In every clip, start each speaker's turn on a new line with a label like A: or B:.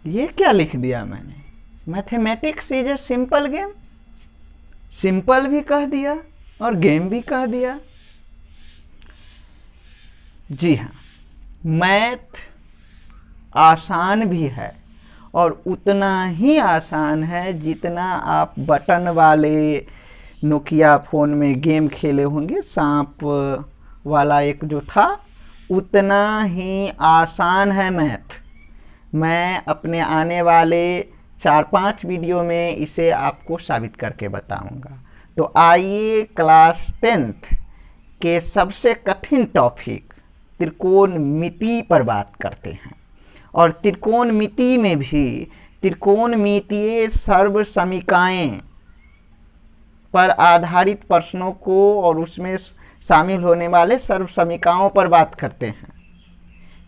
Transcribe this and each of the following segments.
A: ये क्या लिख दिया मैंने, mathematics is a simple game. Simple भी कह दिया और गेम भी कह दिया। जी हाँ, मैथ आसान भी है और उतना ही आसान है जितना आप बटन वाले नोकिया फ़ोन में गेम खेले होंगे, सांप वाला एक जो था, उतना ही आसान है मैथ। मैं अपने आने वाले 4-5 वीडियो में इसे आपको साबित करके बताऊंगा। तो आइए क्लास 10th के सबसे कठिन टॉपिक त्रिकोणमिति पर बात करते हैं। और त्रिकोणमिति में भी त्रिकोणमितीय सर्वसमीकाएं पर आधारित प्रश्नों को और उसमें शामिल होने वाले सर्वसमीकाओं पर बात करते हैं।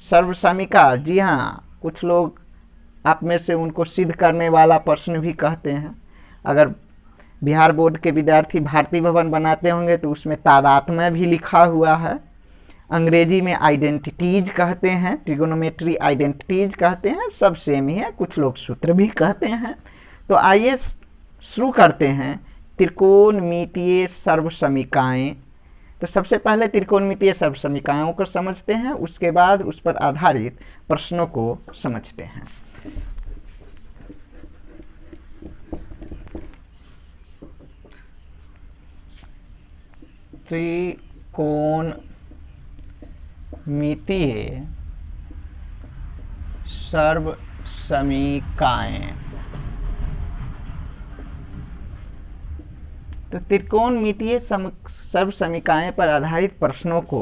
A: सर्वसमीका, जी हाँ, कुछ लोग आप में से उनको सिद्ध करने वाला प्रश्न भी कहते हैं। अगर बिहार बोर्ड के विद्यार्थी भारतीय भवन बनाते होंगे तो उसमें तादात्म्य भी लिखा हुआ है। अंग्रेजी में आइडेंटिटीज कहते हैं, ट्रिगोनोमेट्री आइडेंटिटीज कहते हैं, सब सेम ही है, कुछ लोग सूत्र भी कहते हैं। तो आइए शुरू करते हैं त्रिकोणमितीय सर्वसमीकाएं। तो सबसे पहले त्रिकोणमितीय सर्वसमीकाओं को समझते हैं, उसके बाद उस पर आधारित प्रश्नों को समझते हैं। त्रिकोणमितीय सर्वसमीकाएं। तो त्रिकोणमितीय सर्वसमीकाएं पर आधारित प्रश्नों को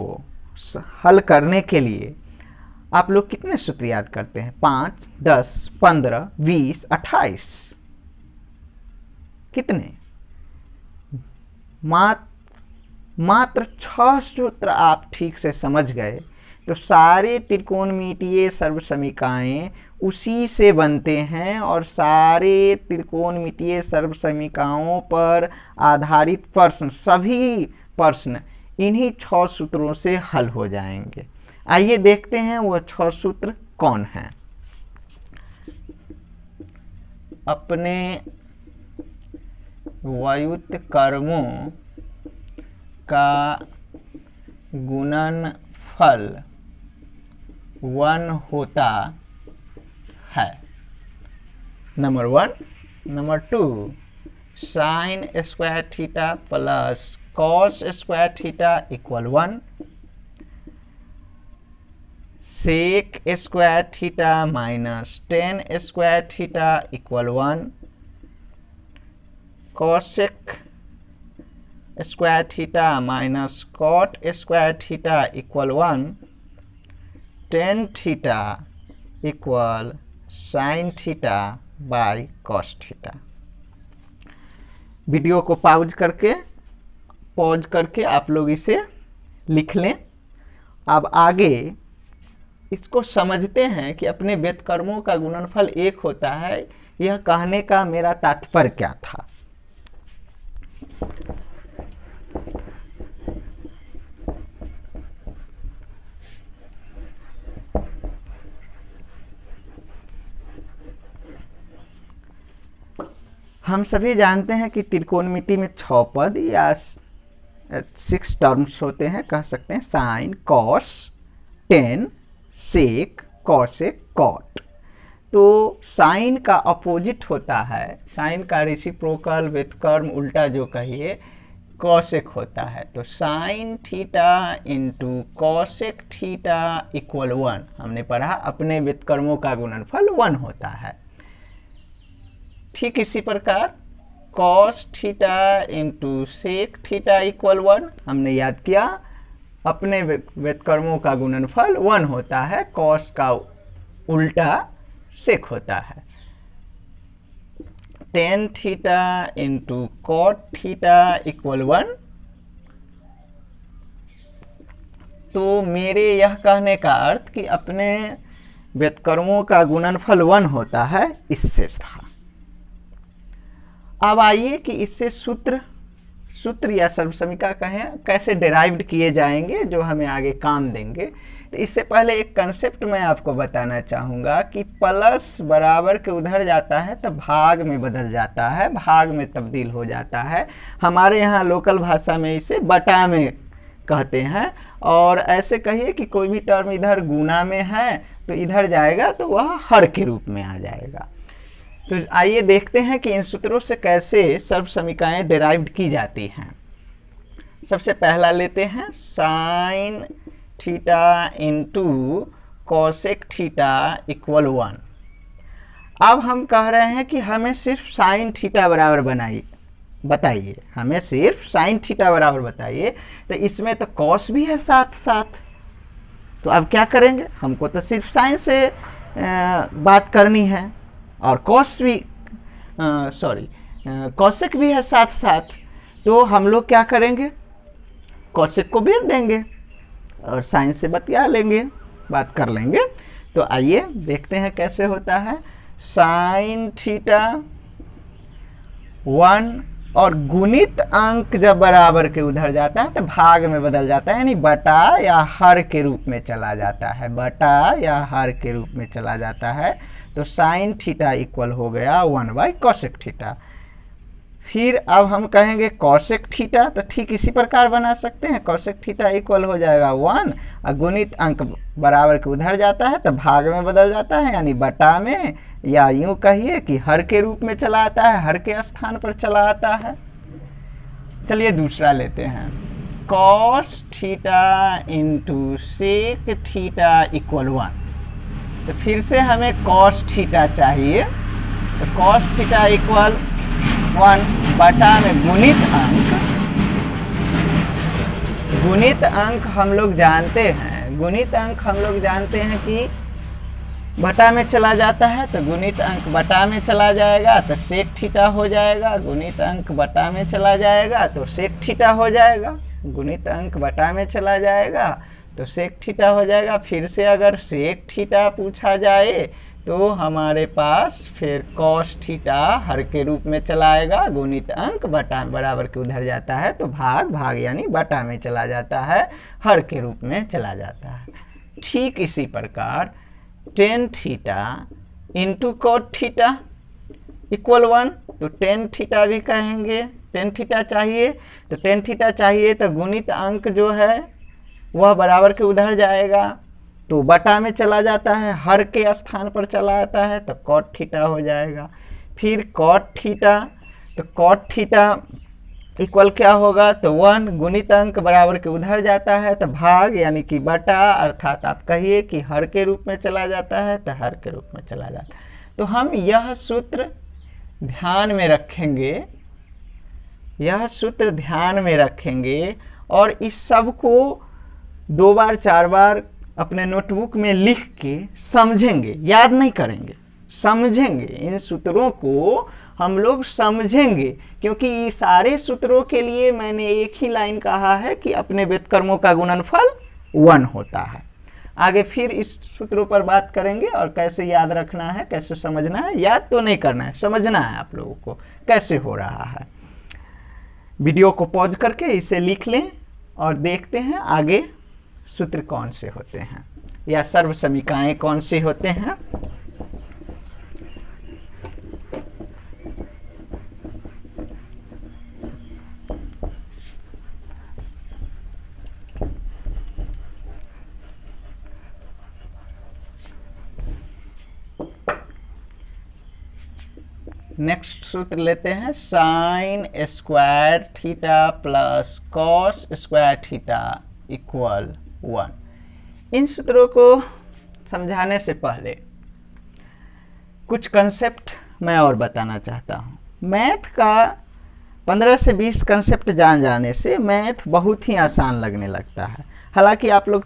A: हल करने के लिए आप लोग कितने सूत्र याद करते हैं? 5, 10, 15, 20, 28? कितने? मात्र 6 सूत्र आप ठीक से समझ गए तो सारे त्रिकोणमितीय सर्वसमीकाएं उसी से बनते हैं और सारे त्रिकोणमितीय सर्वसमीकाओं पर आधारित प्रश्न, सभी प्रश्न इन्हीं 6 सूत्रों से हल हो जाएंगे। आइए देखते हैं वो 6 सूत्र कौन हैं। अपने व्युत्क्रमों का गुणनफल 1 होता है। Number 1। Number 2, sine square theta plus cos square theta equal 1। Sec square theta minus tan square theta equal 1। Cosec square theta minus cot square theta equal 1। Tan theta equal sine theta by cos theta. Video को pause करके आप लोग इसे लिख लें। अब आगे इसको समझते हैं कि अपने व्युत्क्रमों का गुणनफल 1 होता है। यह कहने का मेरा तात्पर्य क्या था? हम सभी जानते हैं कि त्रिकोणमिति में 6 पद या 6 टर्म्स होते हैं, कह सकते हैं साइन, कॉस, टेन, सेक, कॉसेक, कॉट। तो साइन का अपोजिट होता है, साइन का रेसिप्रोकल व्युत्क्रम उल्टा जो कहिए कॉसेक होता है। तो sine theta into cosec theta equal 1 हमने पढ़ा, अपने व्युत्क्रमों का गुणनफल 1 होता है। ठीक इसी प्रकार cos theta into sec theta equal 1 हमने याद किया, अपने व्युत्क्रमों का गुणनफल 1 होता है, कॉस का उल्टा सेक होता है। Tan theta into cot theta equal 1। तो मेरे यह कहने का अर्थ कि अपने व्युत्क्रमों का गुणनफल 1 होता है, इससे था। अब आइए कि इससे सूत्र या सर्वसमीका कहें कैसे डिराइव्ड किए जाएंगे, जो हमें आगे काम देंगे। तो इससे पहले एक कंसेप्ट मैं आपको बताना चाहूँगा कि प्लस बराबर के उधर जाता है तो भाग में बदल जाता है, भाग में तब्दील हो जाता है। हमारे यहाँ लोकल भाषा में इसे बटा में कहते हैं। और ऐसे कहिए कि कोई भी टर्म इधर गुना में है तो इधर जाएगा तो वह हर के रूप में आ जाएगा। तो आइए देखते हैं कि इन सूत्रों से कैसे सर्वसमीकाएँ डिराइव्ड की जाती हैं। सबसे पहला लेते हैं sine theta into cosec theta equal 1। अब हम कह रहे हैं कि हमें सिर्फ साइन थीटा बराबर बताइए, हमें सिर्फ साइन थीटा बराबर बताइए। तो इसमें तो कॉस भी है साथ साथ, तो अब क्या करेंगे, हमको तो सिर्फ साइन से बात करनी है और कॉस भी कॉसेक भी है साथ साथ। तो हम लोग क्या करेंगे, कॉसेक को भेज देंगे और साइन से बतिया लेंगे, बात कर लेंगे। तो आइए देखते हैं कैसे होता है। साइन थीटा 1 और गुणित अंक जब बराबर के उधर जाता है तो भाग में बदल जाता है, यानी बटा या हर के रूप में चला जाता है, बटा या हर के रूप में चला जाता है। तो साइन थीटा इक्वल हो गया 1/कॉसेक थीटा। फिर अब हम कहेंगे कॉसेक थीटा, तो ठीक इसी प्रकार बना सकते हैं। कॉसेक थीटा इक्वल हो जाएगा 1 और गुणित अंक बराबर के उधर जाता है तो भाग में बदल जाता है, यानी बटा में, या यूं कहिए कि हर के रूप में चला आता है, हर के स्थान पर चला आता है। चलिए दूसरा लेते हैं, cos theta into sec theta equal 1। तो फिर से हमें कॉस थीटा चाहिए, तो कॉस थीटा इक्वल 1 बटा में गुणित अंक हम लोग जानते हैं, गुणित अंक हम लोग जानते हैं कि बटा में चला जाता है, तो गुणित अंक बटा में चला जाएगा तो सेक थीटा हो जाएगा, गुणित अंक बटा में चला जाएगा तो सेक थीटा हो जाएगा, गुणित अंक बटा में चला जाएगा तो सेक थीटा हो जाएगा। फिर से अगर सेक थीटा पूछा जाए तो हमारे पास फिर कॉस थीटा हर के रूप में चला आएगा, गुणित अंक बटा बराबर के उधर जाता है तो भाग यानी बटा में चला जाता है, हर के रूप में चला जाता है। ठीक इसी प्रकार tan theta into cot theta equal 1, तो टेन थीटा भी कहेंगे, टेन थीटा चाहिए, तो टेन थीटा चाहिए तो गुणित अंक जो है वह बराबर के उधर जाएगा तो बटा में चला जाता है, हर के स्थान पर चला आता है तो कॉट थीटा हो जाएगा। फिर कॉट थीटा, तो कॉट थीटा इक्वल क्या होगा, तो 1 गुणित अंक बराबर के उधर जाता है तो भाग यानी कि बटा, अर्थात आप कहिए कि हर के रूप में चला जाता है तो हर के रूप में चला जाता है। तो हम यह सूत्र ध्यान में रखेंगे, यह सूत्र ध्यान में रखेंगे और इस सब को 2 बार 4 बार अपने नोटबुक में लिख के समझेंगे, याद नहीं करेंगे, समझेंगे। इन सूत्रों को हम लोग समझेंगे, क्योंकि सारे सूत्रों के लिए मैंने एक ही लाइन कहा है कि अपने व्युत्क्रमों का गुणनफल 1 होता है। आगे फिर इस सूत्रों पर बात करेंगे और कैसे याद रखना है, कैसे समझना है, याद तो नहीं करना है, समझना है आप लोगों को कैसे हो रहा है। वीडियो को पॉज करके इसे लिख लें और देखते हैं आगे सूत्र कौन से होते हैं या सर्व समीकाएं कौन से होते हैं। नेक्स्ट सूत्र लेते हैं, sign square theta plus cos square theta equal 1। इन सूत्रों को समझाने से पहले कुछ कंसेप्ट मैं और बताना चाहता हूँ। मैथ का 15 से 20 कंसेप्ट जान जाने से मैथ बहुत ही आसान लगने लगता है। हालांकि आप लोग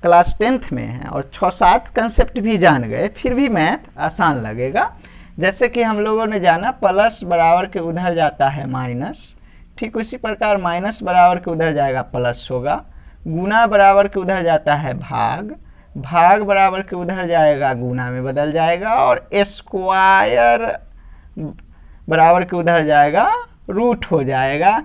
A: क्लास 10th में हैं और 6-7 कंसेप्ट भी जान गए, फिर भी मैथ आसान लगेगा। जैसे कि हम लोगों ने जाना प्लस बराबर के उधर जाता है माइनस, ठीक उसी प्रकार माइनस बराबर के उधर जाएगा प्लस होगा, गुना बराबर के उधर जाता है भाग, भाग बराबर के उधर जाएगा गुना में बदल जाएगा, और स्क्वायर बराबर के उधर जाएगा रूट हो जाएगा।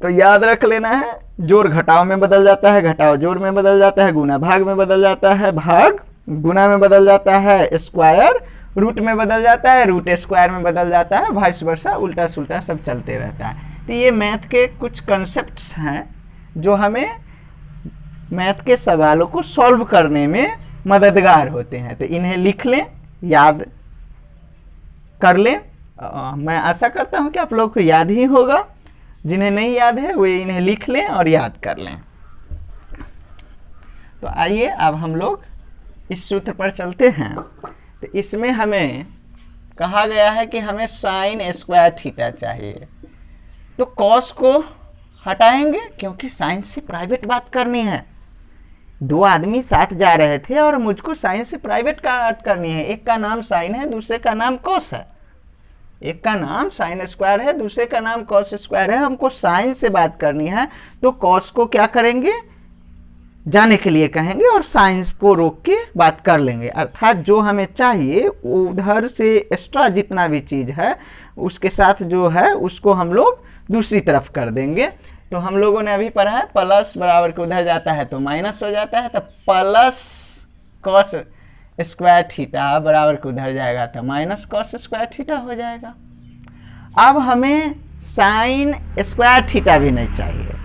A: तो याद रख लेना है जोड़ घटाव में बदल जाता है, घटाव जोड़ में बदल जाता है, गुना भाग में बदल जाता है, भाग गुना में बदल जाता है, स्क्वायर रूट में बदल जाता है, रूट स्क्वायर में बदल जाता है, वाइस वर्सा उल्टा सुल्टा सब चलते रहता है। तो ये मैथ के कुछ कॉन्सेप्ट्स हैं जो हमें मैथ के सवालों को सॉल्व करने में मददगार होते हैं। तो इन्हें लिख लें, याद कर लें। मैं आशा करता हूं कि आप लोगों को याद ही होगा। जिन्हें नहीं याद है वे इन्हें लिख लें और याद कर लें। तो आइए अब हम लोग इस सूत्र पर चलते हैं। तो इसमें हमें कहा गया है कि हमें साइन स्क्वायर थीटा चाहिए। तो कॉस को हटाएंगे क्योंकि साइन से प्राइवेट बात करनी है। दो आदमी साथ जा रहे थे और मुझको साइन से प्राइवेट बात करनी है। एक का नाम साइन है, दूसरे का नाम कॉस है। एक का नाम साइन स्क्वायर है, दूसरे का नाम कॉस स्क्वायर है। हमको साइन से बात करनी है तो कॉस को क्या करेंगे, जाने के लिए कहेंगे और साइंस को रोक के बात कर लेंगे। अर्थात जो हमें चाहिए उधर से एक्स्ट्रा जितना भी चीज़ है उसके साथ जो है उसको हम लोग दूसरी तरफ कर देंगे। तो हम लोगों ने अभी पढ़ा है प्लस बराबर के उधर जाता है तो माइनस हो जाता है। तो प्लस कॉस स्क्वायर थीटा बराबर के उधर जाएगा तो माइनस कॉस स्क्वायर थीटा हो जाएगा। अब हमें साइन स्क्वायर थीटा भी नहीं चाहिए।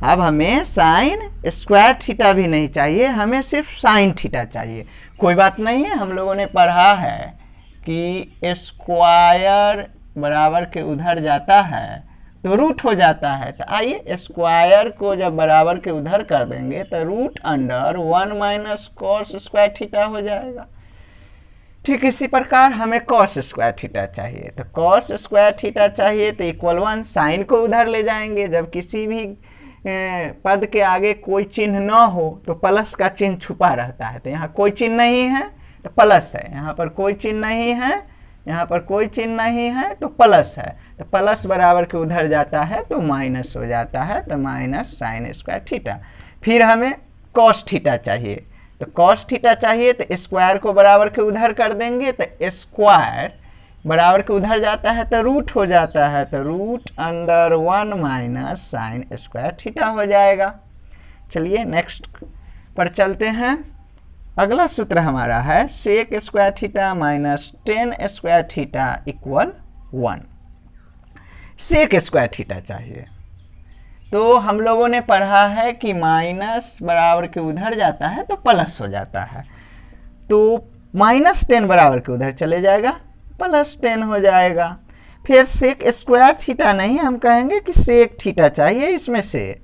A: अब हमें साइन स्क्वायर थीटा भी नहीं चाहिए, हमें सिर्फ साइन थीटा चाहिए। कोई बात नहीं है, हम लोगों ने पढ़ा है कि स्क्वायर बराबर के उधर जाता है तो रूट हो जाता है। तो आइए स्क्वायर को जब बराबर के उधर कर देंगे तो root under 1 minus cos square theta हो जाएगा। ठीक इसी प्रकार हमें कॉस स्क्वायर थीटा चाहिए। तो कॉस स्क्वायर थीटा चाहिए तो इक्वल 1, साइन को उधर ले जाएंगे। जब किसी भी पद के आगे कोई चिन्ह न हो तो प्लस का चिन्ह छुपा रहता है। तो यहाँ कोई चिन्ह नहीं है तो प्लस है, यहाँ पर कोई चिन्ह नहीं है, यहाँ पर कोई चिन्ह नहीं है तो प्लस है। तो प्लस बराबर के उधर जाता है तो माइनस हो जाता है। तो माइनस साइन स्क्वायर थीटा। फिर हमें कॉस थीटा चाहिए। तो कॉस थीटा चाहिए तो स्क्वायर को बराबर के उधर कर देंगे। तो स्क्वायर बराबर के उधर जाता है तो रूट हो जाता है। तो root under 1 minus sine square theta हो जाएगा। चलिए नेक्स्ट पर चलते हैं। अगला सूत्र हमारा है sec square theta minus tan square theta equal 1। Sec square theta चाहिए। तो हम लोगों ने पढ़ा है कि माइनस बराबर के उधर जाता है तो प्लस हो जाता है। तो माइनस 10 बराबर के उधर चले जाएगा, प्लस 10 हो जाएगा। फिर सेक स्क्वायर थीटा नहीं, हम कहेंगे कि सेक थीटा चाहिए इसमें से।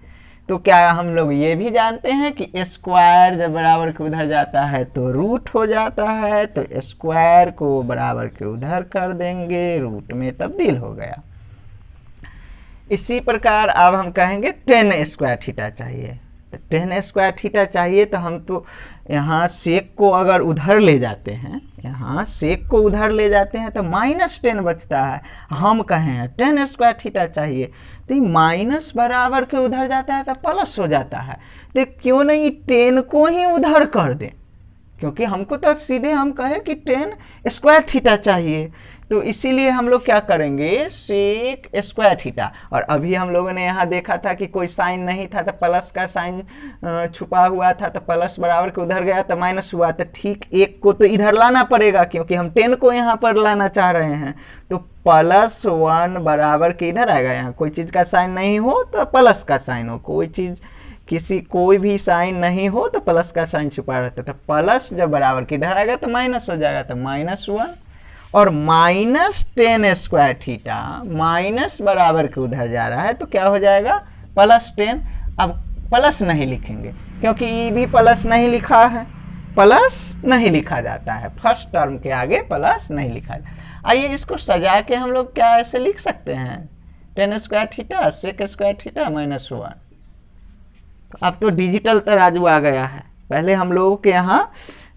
A: तो क्या हम लोग ये भी जानते हैं कि स्क्वायर जब बराबर के उधर जाता है तो रूट हो जाता है। तो स्क्वायर को बराबर के उधर कर देंगे, रूट में तब्दील हो गया। इसी प्रकार अब हम कहेंगे 10 स्क्वायर थीटा चाहिए। तो 10 स्क्वायर थीटा चाहिए तो हम तो यहाँ सेक को अगर उधर ले जाते हैं, यहाँ सेक को उधर ले जाते हैं तो माइनस 10 बचता है। हम कहें हैं 10 स्क्वायर थीटा चाहिए तो माइनस बराबर के उधर जाता है तो प्लस हो जाता है। तो क्यों नहीं 10 को ही उधर कर दें, क्योंकि हमको तो सीधे हम कहें कि 10 स्क्वायर थीटा चाहिए। तो इसीलिए हम लोग क्या करेंगे सेक स्क्वायर थीटा। और अभी हम लोगों ने यहाँ देखा था कि कोई साइन नहीं था तो प्लस का साइन छुपा हुआ था। तो प्लस बराबर के उधर गया तो माइनस हुआ। तो ठीक एक को तो इधर लाना पड़ेगा क्योंकि हम 10 को यहाँ पर लाना चाह रहे हैं। तो प्लस 1 बराबर के इधर आएगा। यहाँ कोई चीज़ का साइन नहीं हो तो प्लस का साइन हो, कोई चीज़ कोई भी साइन नहीं हो तो प्लस का साइन छुपा रहता है। तो प्लस जब बराबर के इधर आएगा तो माइनस हो जाएगा। तो माइनस 1 और माइनस 10 स्क्वायर थीटा माइनस बराबर के उधर जा रहा है तो क्या हो जाएगा प्लस 10। अब प्लस नहीं लिखेंगे क्योंकि ये भी प्लस नहीं लिखा है, प्लस नहीं लिखा जाता है। फर्स्ट टर्म के आगे प्लस नहीं लिखा जाता। आइए इसको सजा के हम लोग क्या ऐसे लिख सकते हैं 10 square theta sec square theta minus 1। अब तो डिजिटल तराजू आ गया है। पहले हम लोगों के यहाँ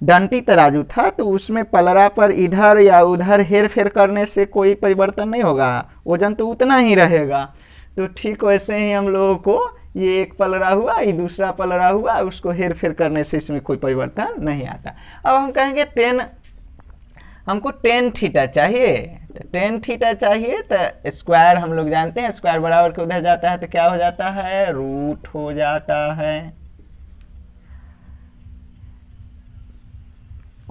A: डंटी तराजू था तो उसमें पलड़ा पर इधर या उधर हेर फेर करने से कोई परिवर्तन नहीं होगा, वजन तो उतना ही रहेगा। तो ठीक वैसे ही हम लोगों को ये एक पलड़ा हुआ, ये दूसरा पलड़ा हुआ, उसको हेर फेर करने से इसमें कोई परिवर्तन नहीं आता। अब हम कहेंगे 10, हमको 10 थीटा चाहिए। तो टेन थीटा चाहिए, तो स्क्वायर हम लोग जानते हैं, स्क्वायर बराबर के उधर जाता है तो क्या हो जाता है, रूट हो जाता है।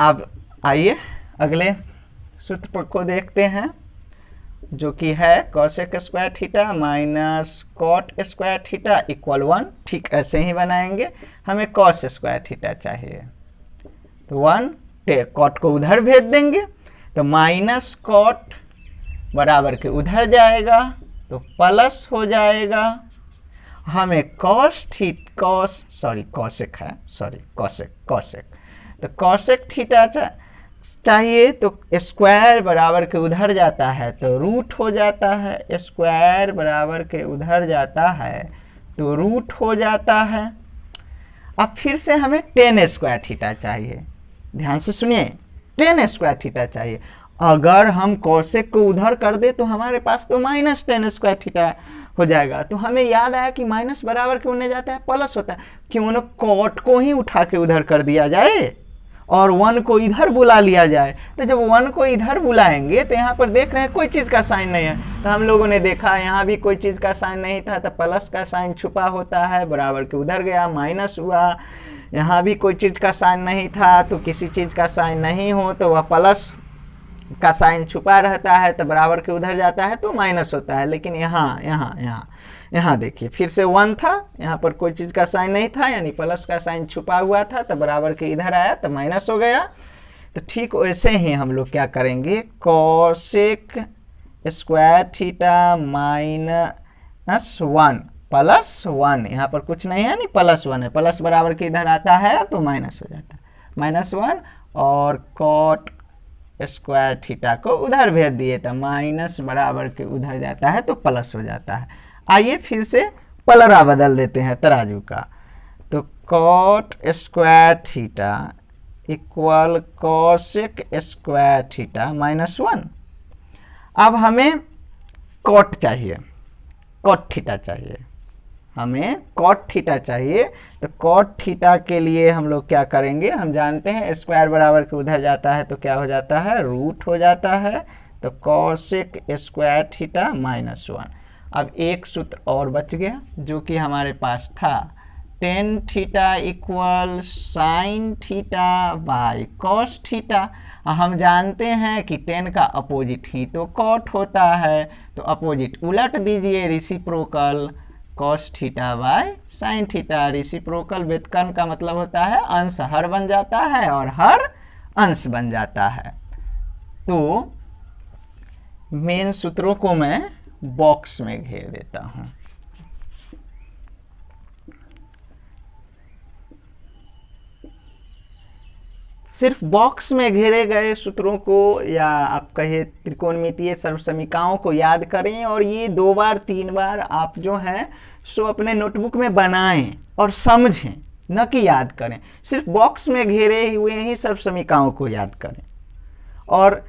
A: अब आइए अगले सूत्र को देखते हैं, जो कि है cosec square theta minus cot square theta equal 1। ठीक ऐसे ही बनाएंगे। हमें कॉस स्क्वायर थीटा चाहिए, तो 1 कॉट को उधर भेज देंगे, तो माइनस कॉट बराबर के उधर जाएगा तो प्लस हो जाएगा। हमें कॉसेक तो कॉसेक थीटा चाहिए, तो स्क्वायर बराबर के उधर जाता है तो रूट हो जाता है, स्क्वायर बराबर के उधर जाता है तो रूट हो जाता है। अब फिर से हमें टेन स्क्वायर थीटा चाहिए, ध्यान से सुनिए, टेन स्क्वायर थीटा चाहिए। अगर हम कॉसेक को उधर कर दे तो हमारे पास तो माइनस टेन स्क्वायर थीटा हो जाएगा। तो हमें याद आया कि माइनस बराबर क्यों नहीं जाता है, प्लस होता है। क्यों ना कॉट को ही उठा के उधर कर दिया जाए और 1 को इधर बुला लिया जाए। तो जब 1 को इधर बुलाएंगे तो यहाँ पर देख रहे हैं कोई चीज़ का साइन नहीं है, तो हम लोगों ने देखा यहाँ भी कोई चीज़ का साइन नहीं था, तो प्लस का साइन छुपा होता है, बराबर के उधर गया माइनस हुआ। यहाँ भी कोई चीज़ का साइन नहीं था, तो किसी चीज़ का साइन नहीं हो तो वह प्लस का साइन छुपा रहता है, तो बराबर के उधर जाता है तो माइनस होता है। लेकिन यहाँ देखिए फिर से 1 था, यहाँ पर कोई चीज़ का साइन नहीं था, यानी प्लस का साइन छुपा हुआ था, तो बराबर के इधर आया तो माइनस हो गया। तो ठीक वैसे ही हम लोग क्या करेंगे, cosec square theta minus 1 plus 1, यहाँ पर कुछ नहीं है, नहीं प्लस 1 है, प्लस बराबर के इधर आता है तो माइनस हो जाता है, -1। और कॉट स्क्वायर थीटा को उधर भेज दिए तो माइनस बराबर के उधर जाता है तो प्लस हो जाता है। आइए फिर से पलड़ा बदल देते हैं तराजू का, तो cot square theta equal cosec square theta -1। अब हमें कॉट चाहिए, कॉट थीटा चाहिए, हमें कॉट थीटा चाहिए। तो कॉट थीटा के लिए हम लोग क्या करेंगे, हम जानते हैं स्क्वायर बराबर के उधर जाता है तो क्या हो जाता है, रूट हो जाता है। तो कॉसेक स्क्वायर थीटा -1। अब एक सूत्र और बच गया जो कि हमारे पास था, ten theta equal sine theta by cos theta. हम जानते हैं कि टेन का अपोजिट ही तो कॉट होता है, तो अपोजिट उलट दीजिए, reciprocal cos theta by sine theta. Reciprocal व्युत्क्रम का मतलब होता है अंश हर बन जाता है और हर अंश बन जाता है। तो मेन सूत्रों को मैं बॉक्स में घेर देता हूं। सिर्फ बॉक्स में घेरे गए सूत्रों को या आप कहिए त्रिकोणमितीय सर्वसमीकाओं को याद करें, और ये 2 बार 3 बार आप जो है सो अपने नोटबुक में बनाएं और समझें, न कि याद करें। सिर्फ बॉक्स में घेरे हुए ही सर्वसमीकाओं को याद करें, और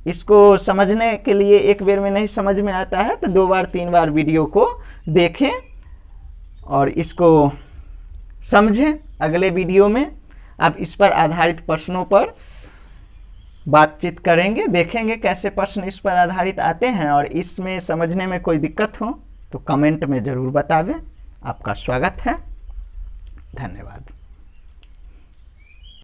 A: इसको समझने के लिए एक बार में नहीं समझ में आता है तो 2 बार 3 बार वीडियो को देखें और इसको समझें। अगले वीडियो में अब इस पर आधारित प्रश्नों पर बातचीत करेंगे, देखेंगे कैसे प्रश्न इस पर आधारित आते हैं, और इसमें समझने में कोई दिक्कत हो तो कमेंट में ज़रूर बतावें। आपका स्वागत है, धन्यवाद।